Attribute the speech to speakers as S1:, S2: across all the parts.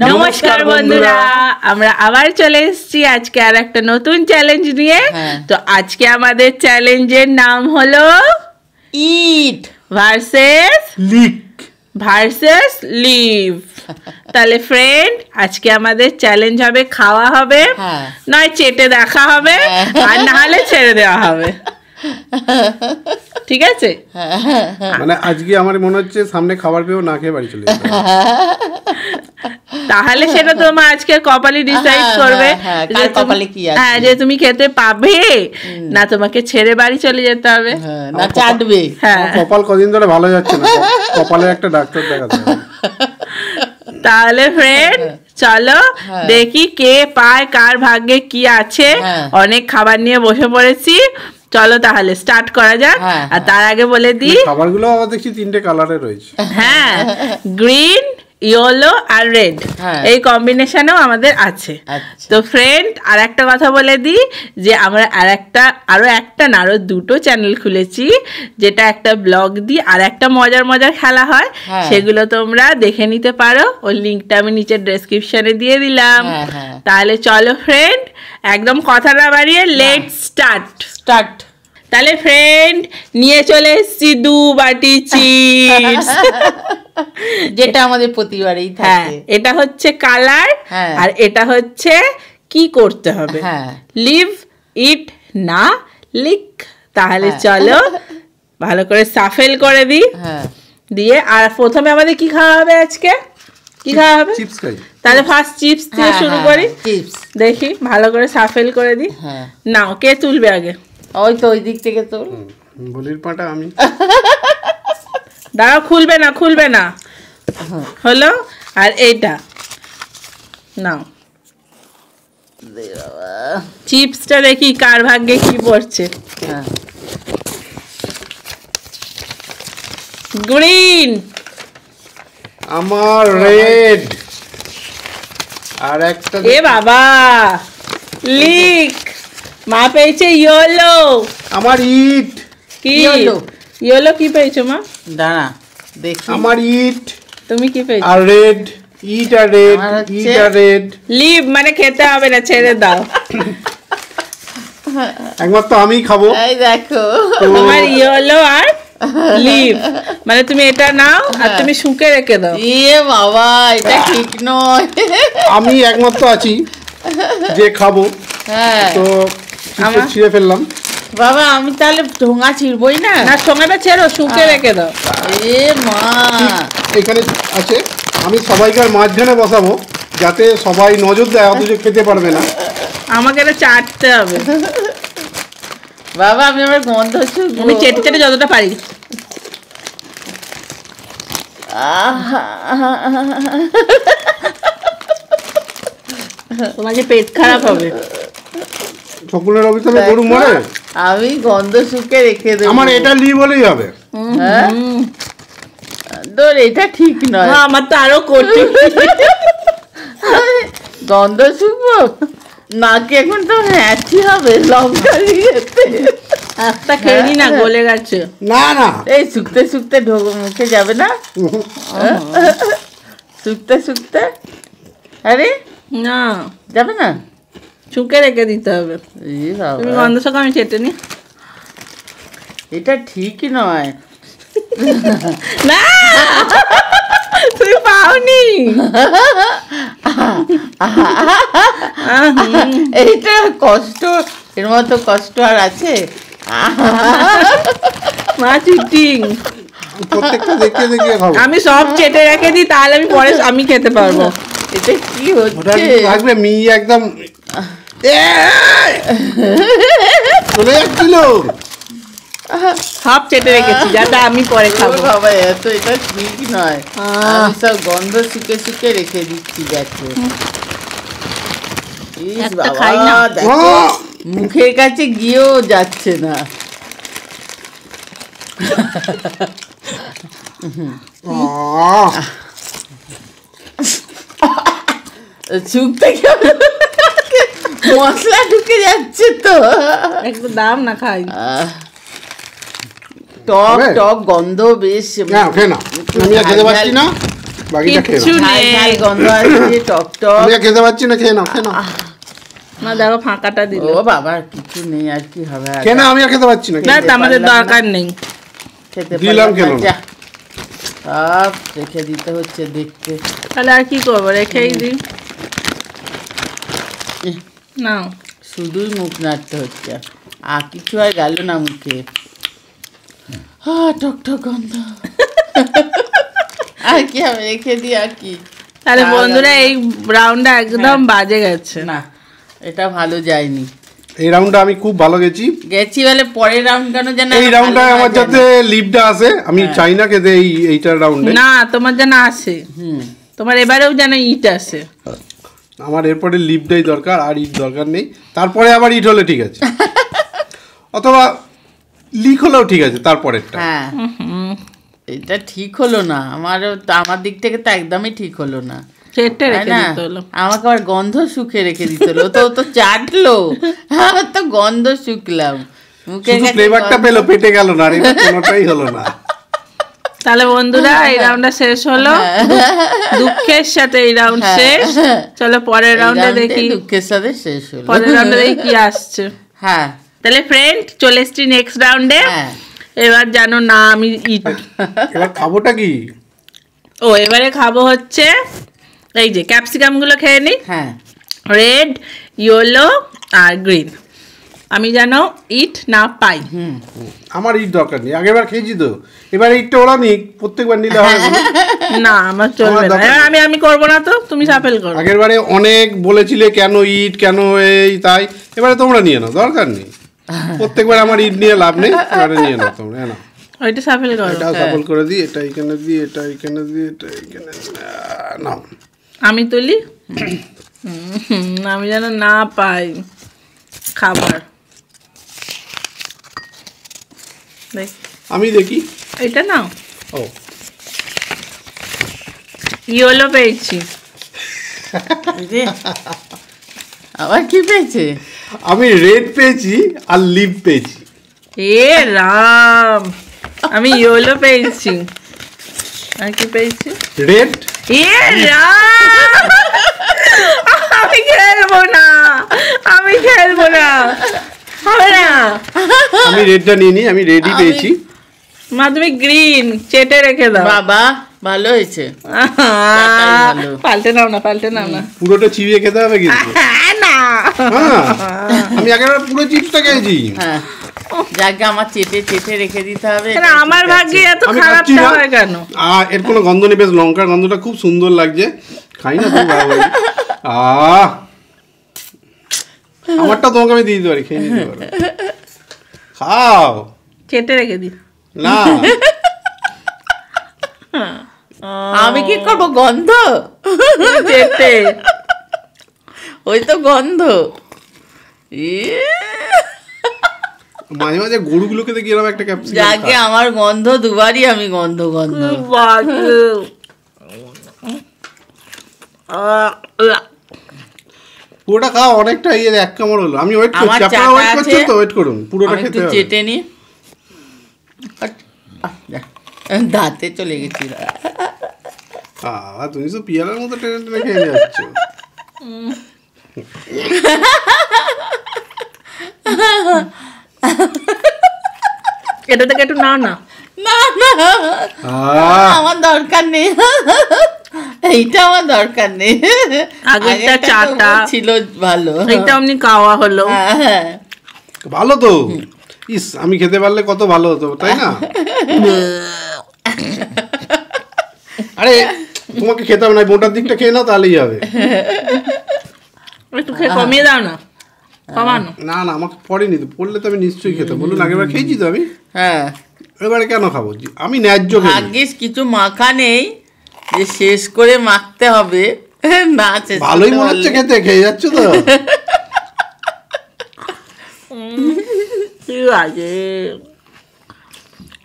S1: নমস্কার বন্ধুরা, আমরা আবার চলে এসেছি আজকে আর একটা নতুন চ্যালেঞ্জ নিয়ে। তো আজকে আমাদের চ্যালেঞ্জের নাম হলো
S2: ইট
S1: ভার্সেস লিভ। তাহলে ফ্রেন্ড, আজকে আমাদের চ্যালেঞ্জ হবে, খাওয়া হবে, নয় চেটে দেখা হবে, আর না হলে ছেড়ে দেওয়া হবে। ঠিক আছে?
S3: মানে আজকে আমার মনে হচ্ছে সামনে খাবার পেয়েও না খেয়ে বাড়ি চলে যাবে।
S1: তাহলে সেটা তোমার আজকে কপালে ডিসাইড করবে যে তুমি খেতে পাবে না তোমাকে ছেড়ে বাড়ি চলে যেতে হবে,
S2: না চাটবে।
S3: কপাল কদিন ধরে ভালো যাচ্ছে না, কপালে একটা ডাক্তার দেখাতে হবে।
S1: তাহলে ফ্রেন্ড চলো দেখি কে পায়, কার ভাগ্যে কি আছে। অনেক খাবার নিয়ে বসে পড়েছি, চলো তাহলে স্টার্ট করা যাক। আর তার আগে বলে দিই
S3: খাবারগুলো আবার দেখছি তিনটে কালারে রয়েছে। হ্যাঁ,
S1: গ্রিন, ইয়েলো আর রেড, এই কম্বিনেশনেও আমাদের আছে। তো ফ্রেন্ড আর একটা কথা বলে দিই যে আমরা আরো দুটো চ্যানেল খুলেছি, যেটা একটা ব্লগ দিই আর একটা মজার খেলা হয়, সেগুলো তোমরা দেখে নিতে পারো। ওর লিঙ্কটা আমি নিচের ডেসক্রিপশনে দিয়ে দিলাম। তাহলে চলো ফ্রেন্ড, একদম কথা না বাড়িয়ে লেটস স্টার্ট। তাহলে ফ্রেন্ড নিয়ে চলে এসেছি 2 বাটি চিপস,
S2: যেটা আমাদের প্রতিবারেই থাকে।
S1: এটা হচ্ছে কালার, আর এটা হচ্ছে কি করতে হবে, লিভ ইট না লিক। তাহলে চলো ভালো করে সাফেল করে দিই। দিয়ে আর প্রথমে আমাদের কি খাওয়া হবে আজকে? কি খাওয়া হবে?
S3: চিপস খাই।
S1: তাহলে ফার্স্ট চিপস দিয়ে শুরু করি। দেখি ভালো করে সাফেল করে দিই। নাও, কে তুলবে আগে?
S2: ওই তো ওই দিক থেকে তোল।
S3: বলির পাটা আমি।
S1: দাঁড়াও, খুলবে না। হলো। আর এইটা নাও, চিপসটা দেখি কার ভাগ্যে কি পড়ছে। গ্রিন,
S3: আমার রেড, আর একটা
S1: এ বাবা লিক। মা পেয়েছে ইয়েলো।
S3: আমার ইট।
S1: কি ইয়েলো কি পেয়েছো মা?
S2: দাঁড়া দেখি।
S3: আমার ইট।
S1: তুমি কি পেয়েছো?
S3: আর রেড, ইট আর রেড, ইট আর রেড।
S1: লিভ মানে খেতে হবে না, ছেড়ে দাও।
S3: একমাত্র আমিই খাবো।
S2: এই দেখো
S1: তোমার ইয়েলো আর লিভ, মানে তুমি এটা নাও আর তুমি শুকে রেখে দাও।
S2: এ বাবা, এটা ঠিক নয়।
S3: আমি একমাত্র আছি যে খাবো, তো ছিঁড়ে ফেললাম।
S2: বাবা আমি তাহলে ঠোঙা ছিড়বই না।
S1: না, ঠোঙাটা ছেড়ো, শুকে রেখে দাও।
S2: এ মা,
S3: এখানে আছে, আমি সবাইকে মাঝখানে বসাবো যাতে সবাই নজর দেয়, অথচ খেতে পারবে না।
S1: আমাকে এটা চাটতে হবে।
S2: বাবা আমি আমার গন্ধ শুকবো।
S1: আমি চেটে যতটা পারি। তোমার যে পেট খারাপ হবে।
S3: সকলের অভিশাপে গরু মরে।
S2: আমি গন্ধ শুকে রেখে দেবো।
S3: আমার এটা লি বলেই হবে।
S2: তোর এটা ঠিক নয়।
S1: আমার তো আরো কঠিন।
S2: গন্ধ শুকবো নাকি এখন তো হ্যাঁচি হবে লঙ্কা দিয়েতে।
S1: একটা খেয়ে নি না, গলে গেছে।
S3: না
S2: এই শুকতে মুখে যাবে না? শুকতে আরে
S1: না
S2: যাবে না,
S1: শুকে রেখে দিতে হবে। তুমি গন্ধ শুকে আমি চেটে নি।
S2: এটা ঠিক নয়।
S1: না তুমি পাওনি।
S2: এইটা কষ্ট, এর মতো কষ্ট আর আছে?
S1: মা চিটিং।
S3: প্রত্যেকটা দেখে খাবো।
S1: আমি সব চেটে রেখে দিই, তাহলে আমি পরে আমি খেতে পারবো।
S2: এটা কি হচ্ছে?
S3: লাগবে মি একদম চলে যাচ্ছিল।
S1: সব চেটে রেখেছি যাতে আমি পরে খাবো।
S2: বাবা এত এটা ঠিক নয়। আমি সব গন্ধ শুকে রেখে দিচ্ছি। দেখো মুখের কাছে গিয়েও যাচ্ছে না। শুকতে মশলা ঢুকে যাচ্ছে তো।
S1: একটু দাম না খাই।
S2: টক গন্ধ বেশ।
S3: না খেয়ে না, আমি খেতে পারছি না। বাকিটা খেয়ে
S1: কিচ্ছু
S3: নাও।
S1: নেই।
S2: গন্ধ আসছে, টক টক।
S3: আমি আর খেতে পারছি না, খেয়ে নাও, খেয়ে নাও।
S1: মা দেখো ফাঁকাটা দিল।
S2: ও বাবা, কিছু নেই আর কি হবে।
S3: খেয়ে নাও, আমি আর খেতে পারছি না।
S1: না আমাদের দরকার নেই।
S2: খেতে
S3: দিলাম
S2: পারলাম
S3: কেন?
S2: না, যা। সব রেখে দিতে হচ্ছে দেখতে।
S1: তাহলে আর কি করবো, রেখেই দিই। নাও।
S2: শুধুই মুখ নাড়তে হচ্ছে, আর কিছু আর গেল না মুখে। টক টক গন্ধ। আর কি হবে, রেখে দিই আর কি।
S1: তাহলে বন্ধুরা এই রাউন্ডটা একদম বাজে গেছে।
S2: না, এটা ভালো যায়নি।
S3: এই রাউন্ডটা আমি খুব ভালো গেছি।
S2: বলে পরের রাউন্ড কেন জানা,
S3: এই রাউন্ডটা আমার যাতে লিপটা আসে, আমি চাই না খেতে এইটার রাউন্ডে।
S1: না তোমার যেন আসে, তোমার এবারেও যেন ইট আসে।
S3: আমার এরপরে লিপটাই দরকার, আর ইট দরকার নেই। তারপরে আবার ইট হলে ঠিক আছে, অথবা লিক হলেও ঠিক আছে তারপরেরটা।
S2: হ্যাঁ, এটা ঠিক হলো না, আমার দিক থেকে তো একদমই ঠিক হলো না।
S1: চেটে রেখে দিতে হলো।
S2: আমাকে আবার গন্ধ শুকে রেখে দিতে হলো। তো চাটলো, আমার তো গন্ধ শুকলাম মুখে,
S3: শুধু ফ্লেভারটা পেলো, পেটে গেল না, আর এটা কোনোটাই হলো না।
S1: তাহলে বন্ধুরা এই রাউন্ডটা শেষ হলো, দুঃখের সাথে এই রাউন্ড শেষ। চলো পরের রাউন্ডে দেখি,
S2: দুঃখের সাথে শেষ হলো।
S1: পরের রাউন্ডে দেখি কি আসছে।
S2: হ্যাঁ,
S1: তাহলে ফ্রেন্ড চলে এসছি নেক্সট রাউন্ডে।
S2: হ্যাঁ।
S1: এবার জানো না আমি ইট,
S3: এবার খাবোটা কি?
S1: এবারে খাবো হচ্ছে এই যে ক্যাপসিকাম গুলো খেয়ে নি।
S2: হ্যাঁ,
S1: রেড, ইয়েলো আর গ্রিন। আমি যেন ইট না পাই।
S3: আমার ইট দরকার নেই, আগেরবার খেয়েছি তো। এবার ইটটা ওরা নিক, প্রত্যেকবার নিলে হয় না।
S1: না আমার চলবে না, এবার আমি করবো না, তো তুমি সাফেল করো।
S3: আগেরবারে অনেক বলেছিলে কেন ইট, কেন এই তাই, এবারে তোমরা নিয়ে নাও, দরকার নেই। প্রত্যেকবার আমার ইট নিয়ে লাভ নেই, এবারে নিয়ে নাও তোমরা, নাও।
S1: ওইটা সাফেল করো।
S3: এটাও সাফল করে দিই, এটা এখানে দিই, এটা এখানে দিই, এটা এখানে নাও।
S1: আমি তুলি। আমি যেন না পাই খাবার।
S3: আমি দেখি।
S1: এটা নাও।
S3: ও,
S1: ইয়েলো পেয়েছি।
S2: আবার কি পেয়েছে?
S3: আমি রেড পেয়েছি আর লিপ পেয়েছি।
S1: এ রাম, আমি ইয়েলো পেয়েছি। আর কি পেয়েছি?
S3: রেড।
S1: এ রাম, আমি খেলবো না, আমি খেলবো না, হবে না।
S3: আমি রেডটা নিয়ে নিই, আমি রেডই পেয়েছি।
S1: মা তুমি গ্রিন চেটে রেখে দাও।
S2: বাবা ভালো হয়েছে।
S1: পাল্টে নাও না, পাল্টে নাও না।
S3: পুরোটা চিবিয়ে খেতে হবে কিন্তু।
S1: না,
S3: হ্যাঁ, আমি আগেরবার পুরো চিপসটা খেয়েছি।
S2: হ্যাঁ, যাকে আমার চেটে চেটে রেখে দিতে হবে।
S1: আমার ভাগ্যে এত
S3: আমি
S1: খারাপটা
S3: খাচ্ছি না।
S1: হয় কেন?
S3: এর কোনো গন্ধ নেই, বেশ লঙ্কার গন্ধটা খুব সুন্দর লাগছে। খাই না খুব ভালো লাগে। আমারটা তোমাকে আমি দিয়ে দিতে পারি, খেয়ে নিতে পারো। খাও।
S1: চেটে রেখে দি।
S3: না,
S2: আমি কি করবো, গন্ধ
S1: চেটে,
S2: ওই তো গন্ধ।
S3: মাঝে মাঝে গরুগুলোকে দেখি এরকম একটা ক্যাপসিকাম
S2: যাকে আমার গন্ধ দুবারই আমি গন্ধ গন্ধ।
S3: পুরোটা খাও, অনেকটা এক কামড় হলো। আমি ওয়েট
S2: আমার
S3: করছি, আপনারা ওয়েট
S2: চাটা
S3: করছেন
S2: আছে,
S3: তো, ওয়েট করুন, পুরোটা
S2: আমি
S3: খেতে
S2: একটু
S3: হবে।
S2: চেটে নি, দাঁতে চলে গেছি।
S3: তুমি তো পিয়ালার মতো টেনে টেনে খেয়ে যাচ্ছ।
S1: এটা থেকে একটু না না
S2: না না, আমার দরকার নেই, এইটা আমার দরকার নেই।
S1: আগেরটা চাটা
S2: ছিল ভালো,
S1: এটা এমনি খাওয়া হলো।
S2: হ্যাঁ,
S3: ভালো তো। ইস, আমি খেতে পারলে কত ভালো হতো, তাই না? আরে তোমাকে খেতে হবে না, মোটার দিকটা খেয়ে নাও, তাহলেই হবে।
S1: একটু খেয়ে কমিয়ে দাও না, কমানো।
S3: না না, আমাকে পড়েনি তো, পড়লে তো আমি নিশ্চয়ই খেতে। বলুন, আগেরবার খেয়েছি তো আমি,
S2: হ্যাঁ।
S3: এবারে কেন খাবো? আমি ন্যায্য খেয়ে নিই।
S2: ভাগ্যিস কিছু মাখা নেই যে শেষ করে মাখতে হবে। না, শেষ
S3: ভালোই
S2: করতে
S3: মনে হচ্ছে
S2: পারলে।
S3: খেতে, খেয়ে যাচ্ছ তো।
S1: ঠিক আছে,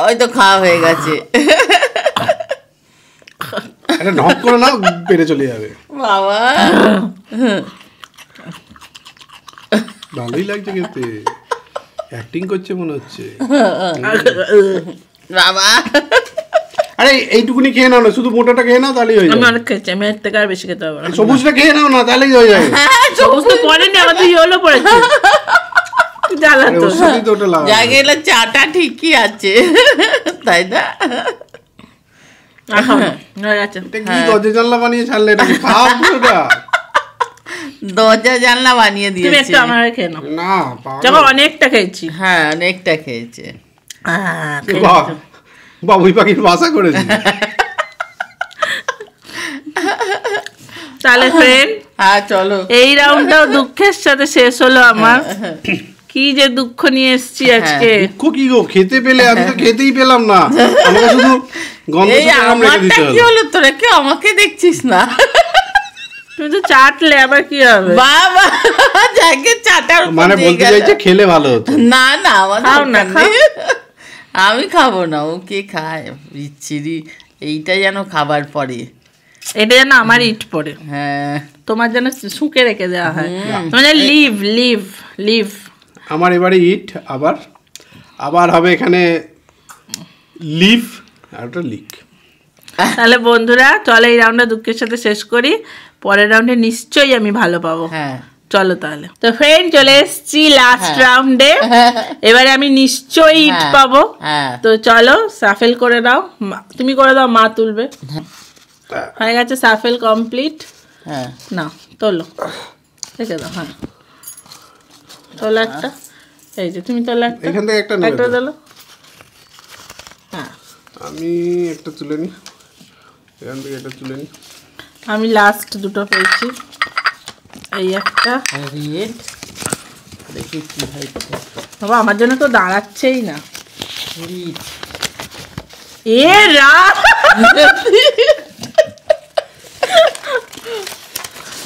S2: ওই তো খাওয়া হয়ে গেছে।
S3: একটা ঢক করে নাও, পেটে চলে যাবে।
S2: বাবা,
S3: ভালোই লাগছে খেতে, অ্যাক্টিং করছে মনে হচ্ছে।
S2: বাবা,
S3: আরে এইটুকুনি খেয়ে নাও না, শুধু মোটাটা খেয়ে নাও তাহলেই হয়ে
S1: আমি
S3: যাবে।
S1: অনেক খেয়েছি, আমি এর থেকে আর বেশি খেতে হবে না।
S3: সবুজটা খেয়ে নাও না তাহলেই হয়ে যাবে।
S1: সবুজ তো পড়েনি, আমার তো ইয়েলো পড়েছে। জ্বালা
S3: আরে
S1: তো।
S3: ওর সাথেই তো ওটা লাগানো।
S2: যা গেলে চাটা ঠিকই আছে, তাই না?
S1: এখন হয়ে গেছে।
S3: এটা কি দরজা জানলা বানিয়ে ছাড়লে, এটা কি খাওয়া পুরোটা?
S2: দরজা জানলা বানিয়ে
S1: তুমি
S2: দিয়েছে।
S1: একটু আমার খেয়ে নাও।
S3: না পাগল।
S1: যখন অনেকটা খেয়েছি।
S2: হ্যাঁ, অনেকটা খেয়েছে।
S1: খেয়ে
S3: বাহ,
S1: নিতে।
S3: বাবুই পাখির বাসা করেছি।
S1: তাহলে ফ্রেন্ড,
S2: হ্যাঁ চলো।
S1: এই রাউন্ডটাও দুঃখের সাথে শেষ হলো আমার। কি যে দুঃখ নিয়ে এসেছি আজকে।
S3: দুঃখ কি গো, খেতে পেলে, আমি তো খেতেই পেলাম না। আমাকে শুধু গন্ধ
S2: এই
S3: শুকে আম রেখে
S2: আমারটা
S3: দিতে
S2: কি
S3: হবে।
S2: হলো, তোরা কি আমাকে দেখছিস না?
S1: তুমি তো চাটলে, আবার কি হবে?
S2: বাবা, যাকে চাটার উপর
S3: মানে
S2: দিয়ে
S3: বলতে
S2: গেল।
S3: চাইছে খেলে ভালো হতো।
S2: না না, আমার
S1: খাও না,
S2: দরকার নেই। আমি খাবো না, ও কে খায় বিচ্ছিরি। এইটা যেন খাবার পরে।
S1: এটা যেন আমার ইট পড়ে,
S2: হ্যাঁ,
S1: তোমার যেন শুকে রেখে দেওয়া হয়। মানে লিভ লিভ লিভ।
S3: আমার এবারে ইট, আবার আবার হবে এখানে লিভ আর ওটা লিক।
S1: তাহলে বন্ধুরা চলো এই রাউন্ডটা দুঃখের সাথে শেষ করি, পরের রাউন্ডে নিশ্চয়ই আমি ভালো পাবো।
S2: হ্যাঁ।
S1: চলো তাহলে। তো ফ্রেন্ড, চলে এসেছি লাস্ট
S2: হ্যাঁ।
S1: রাউন্ডে। এবারে আমি নিশ্চয়ই ইট
S2: হ্যাঁ,
S1: পাবো।
S2: হ্যাঁ।
S1: তো চলো সাফেল করে দাও, তুমি করে দাও, মা তুলবে। হয়ে গেছে সাফেল কমপ্লিট।
S2: হ্যাঁ,
S1: না তোলো, রেখে দাও। হ্যাঁ তোলো একটা, এই যে তুমি তোলো একটা,
S3: এখান থেকে একটা নেবে
S1: একটা
S3: তো?
S1: তোলো। হ্যাঁ,
S3: আমি একটা তুলে নিই, এখান থেকে একটা তুলে নিই।
S1: আমি লাস্ট দুটো পেয়েছি, এই একটা।
S2: রেড। দেখি কি হয়েছে।
S1: বাবা আমার জন্য তো দাঁড়াচ্ছেই না।
S2: রেড।
S1: এ রাম,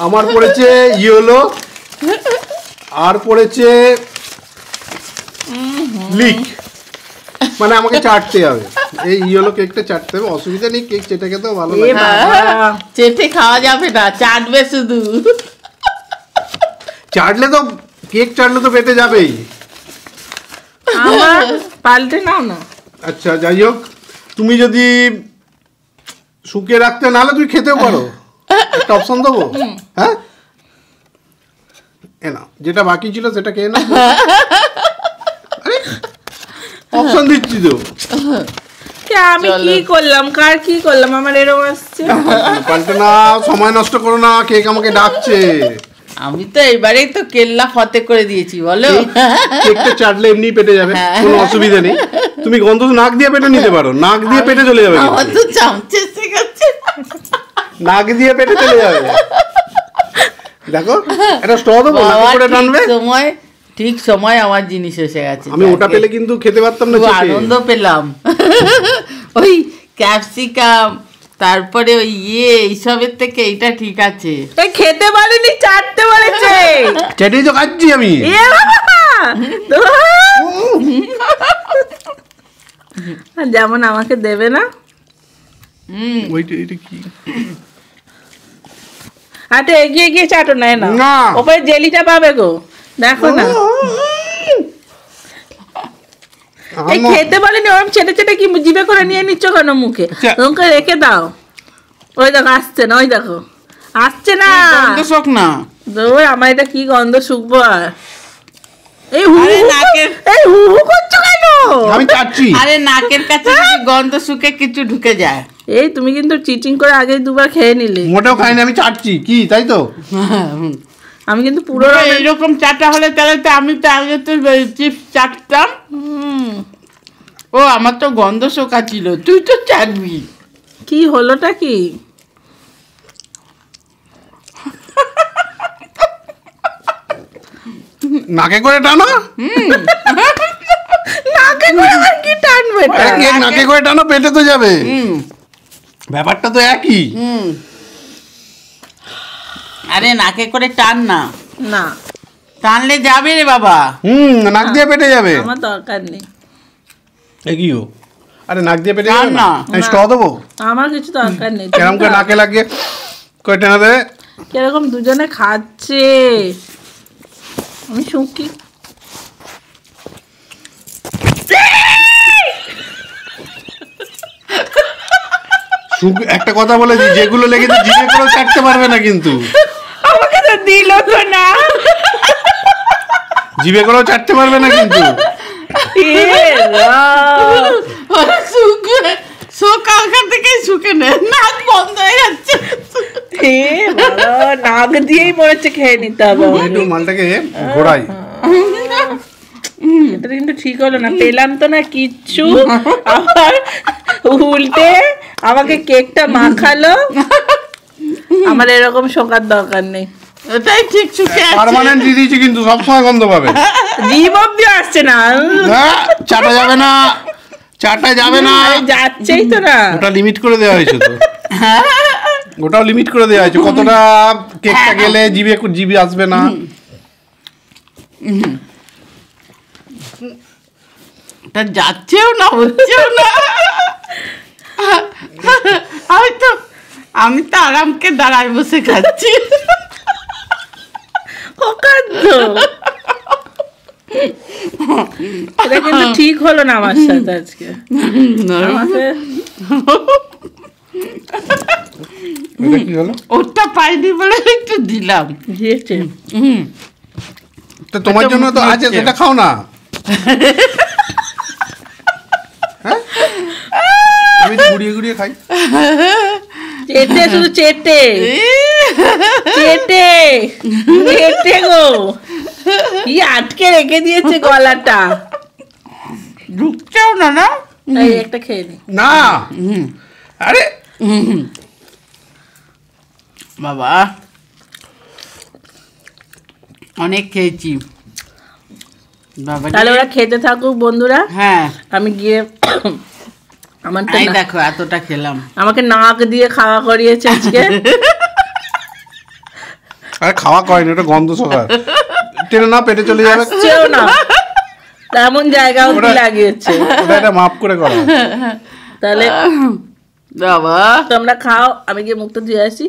S3: আমার পড়েছে ইয়েলো, আর পড়েছে লিক। মানে আমাকে চাটতে হবে, এই ইয়েলো কেকটা চাটতে হবে। অসুবিধা নেই, কেক চেটে খেতেও ভালো
S1: এ
S3: লাগে।
S1: বাবা,
S2: চেটে খাওয়া যাবে না, চাটবে শুধু।
S3: চাটলে তো, কেক চাটলে তো পেটে যাবেই।
S1: আমার পাল্টে নাও না।
S3: আচ্ছা যাই হোক, তুমি যদি শুকিয়ে রাখতে, নাহলে তুমি খেতেও পারো। একটা অপশন দেবো, হ্যাঁ? এ নাও, যেটা বাকি ছিল সেটা খেয়ে নাও। আরে অপশন দিচ্ছি তো।
S1: আমি কি করলাম, কার কি করলাম, আমার এরকম আসছে।
S3: পাল্টে না, সময় নষ্ট করো না, কেক আমাকে ডাকছে।
S2: আমি তো এবারেই তো কেল্লা ফতে করে দিয়েছি, বলো।
S3: কেকটা চাটলে এমনি পেটে যাবে, কোনো অসুবিধা নেই। তুমি গন্ধ নাক দিয়ে পেটে নিতে পারো, নাক দিয়ে পেটে চলে যাবে কিন্তু।
S2: আমার তো চামচে শেখাচ্ছে।
S3: নাক দিয়ে পেটে চলে যাবে। দেখো, একটা স্ট্র দেবো, নাকে করে টানবে।
S2: ঠিক সময় আমার জিনিস এসে গেছে।
S3: আমি ওটা পেলে কিন্তু খেতে পারতাম না,
S2: খুব
S3: চেটে।
S2: আনন্দ পেলাম। ওই ক্যাপসিকাম, তারপরে ওই এইসবের থেকে এইটা ঠিক আছে।
S1: এই খেতে বলেনি, চাটতে বলেছে।
S3: চেটেই তো খাচ্ছি আমি।
S1: এ বাবা, যেমন আমাকে দেবে না।
S3: ওইটা এটা কি?
S1: আচ্ছা এগিয়ে গিয়ে চাটো না, না
S3: না।
S1: ওপরে জেলিটা পাবে গো, দেখো না। এই খেতে বলেনি, ওরম ছেটে ছেটে কি জিভে করে নিয়ে নিচ্ছ কেন মুখে?
S3: আচ্ছা।
S1: তোমাকে রেখে দাও। ওই দেখো আসছে না, ওই দেখো আসছে না।
S2: গন্ধ শোক না।
S1: ওই আমার এটা কি গন্ধ শুকবো আর। এই হু
S2: আরে
S1: হু
S2: নাকের-
S1: এই হু হু করছো কেন?
S3: আমি চাচ্ছি।
S2: আরে নাকের কাছে যদি গন্ধ শুকে কিছু ঢুকে যায়।
S1: এই তুমি কিন্তু চিটিং করে আগে দুবার খেয়ে নিলে।
S3: মোটেও খাইনি, আমি চাচ্ছি কি, তাই তো?
S1: আমি কিন্তু পুরো
S2: এইরকম চাটা হলে তাহলে তো আমি তো আগে তো চিপস চাটতাম। ও আমার তো গন্ধ শোকা ছিল, তুই তো চাটবি।
S1: কি হলোটা কি?
S3: নাকে করে টানো।
S1: নাকে করে আবার কি টানবে এটা?
S3: আরে কেক নাকে করে টানো, পেটে তো যাবে। ব্যাপারটা তো একই।
S2: আরে নাকে করে টান না,
S1: না
S2: টানলে যাবে রে বাবা।
S3: নাক দিয়ে পেটে যাবে।
S1: আমার দরকার নেই,
S3: এগিয়েও। আরে নাক দিয়ে পেটে
S2: টান
S3: যাবে না,
S2: না।
S3: আমি স্ট্র দেবো।
S1: আমার কিছু দরকার নেই।
S3: কেরম করে নাকে লাগিয়ে করে টেনে দেবে।
S1: কিরকম দুজনে খাচ্ছে, আমি শুকি।
S3: একটা কথা বলে দিই, যেগুলো লেগেছে জিভে করেও চাটতে পারবে না কিন্তু।
S1: আমাকে তো দিল তো না,
S3: জিভে করেও চাটতে পারবে না কিন্তু।
S1: নাক দিয়েই মরেছে, খেয়ে নিতে হবে।
S3: একটু মালটাকে ঘোরাই।
S1: এটা কিন্তু ঠিক হলো না, পেলাম তো না কিচ্ছু। আবার উল্টে আমাকে কেকটা মাখালো। আমার এরকম শোকার দরকার নেই,
S2: এটাই ঠিক।
S3: পার্মানেন্ট দিয়ে দিয়েছি কিন্তু সবসময় গন্ধ পাবে।
S1: জিভ অব্দি আসছে না,
S3: চাটা যাবে না, চাটা যাবে না,
S1: যাচ্ছেই তো না।
S3: ওটা লিমিট করে দেওয়া হয়েছে তো, ওটাও লিমিট করে দেওয়া হয়েছে কতটা কেকটা গেলে জিভে আসবে না।
S2: এটা যাচ্ছেও না, হচ্ছেও না। আমি তো আরামকে দাঁড়ায় বসে খাচ্ছি।
S1: এটা কিন্তু ঠিক হলো না আমার সাথে আজকে।
S3: কি হলো?
S2: ওটা পাইনি বলে একটু দিলাম।
S3: তো তোমার জন্য তো আছে, সেটা খাও না। আমি তো গুড়িয়ে গুড়িয়ে খাই।
S1: চেটে, শুধু চেটে চেটে চেটে গো, কি আটকে রেখে দিয়েছে গলাটা,
S2: ঢুকছেও না। না
S1: এই একটা খেয়ে নি
S3: না। আরে
S2: বাবা, অনেক খেয়েছি বাবা।
S1: তাহলে ওরা খেতে থাকুক বন্ধুরা।
S2: হ্যাঁ,
S1: আমি গিয়ে আমার তো
S2: দেখো এতটা খেলাম,
S1: আমাকে নাক দিয়ে খাওয়া করিয়েছে আজকে।
S3: আরে খাওয়া করেনি, ওটা গন্ধ শোকায়, টেনে না পেটে চলে যাবে।
S1: আসছেও না, তেমন জায়গা অব্দি লাগিয়েছে।
S3: ওটা একটা মাপ করে করা।
S1: তাহলে
S2: বাবা
S1: তোমরা খাও, আমি গিয়ে মুখটা ধুয়ে আসি।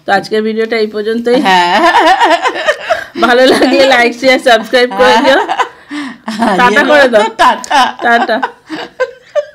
S1: তো আজকের ভিডিওটা এই পর্যন্তই। ভালো লাগলে লাইক শেয়ার সাবস্ক্রাইব করে দিও। টাটা করে দাও, টাটা।